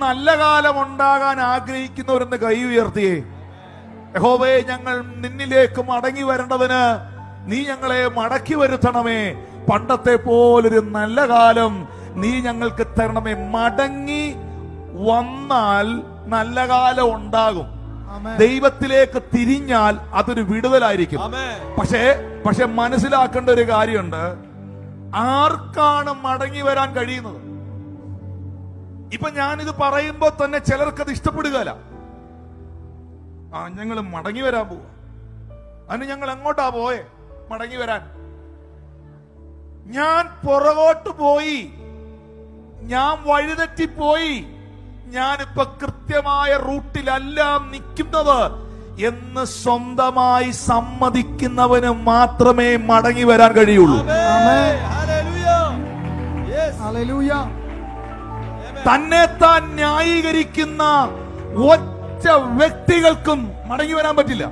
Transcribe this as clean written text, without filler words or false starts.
നല്ല കാലം ഉണ്ടാകാൻ ആഗ്രഹിക്കുന്നവരെന്ന് കൈ ഉയർത്തിയേ. യഹോവേ, ഞങ്ങൾ നിന്നിലേക്ക് മടങ്ങി വരേണ്ടതിന് നീ ഞങ്ങളെ മടക്കി വരുത്തണമേ. പണ്ടത്തെ പോലൊരു നല്ല കാലം നീ ഞങ്ങൾക്ക് തരണമേ. മടങ്ങി വന്നാൽ നല്ല കാലം ഉണ്ടാകും. ദൈവത്തിലേക്ക് തിരിഞ്ഞാൽ അതൊരു വിടുതലായിരിക്കും. പക്ഷെ മനസ്സിലാക്കേണ്ട ഒരു കാര്യമുണ്ട്, ആർക്കാണ് മടങ്ങി വരാൻ കഴിയുന്നത്? ഇപ്പൊ ഞാനിത് പറയുമ്പോ തന്നെ ചിലർക്കത് ഇഷ്ടപ്പെടുകയല്ല. ഞങ്ങൾ മടങ്ങി വരാൻ പോവാ. അതിന് ഞങ്ങൾ എങ്ങോട്ടാ പോയെ മടങ്ങി വരാൻ? ഞാൻ പുറകോട്ട് പോയി, ഞാൻ വഴിതെറ്റിപ്പോയി, ഞാനിപ്പോ കൃത്യമായ റൂട്ടിലല്ല നിൽക്കുന്നത് എന്ന് സ്വന്തമായി സമ്മതിക്കുന്നവന് മാത്രമേ മടങ്ങി വരാൻ കഴിയുള്ളൂ. തന്നെ താൻ ന്യായീകരിക്കുന്ന ഒറ്റ വ്യക്തികൾക്കും മടങ്ങി വരാൻ പറ്റില്ല.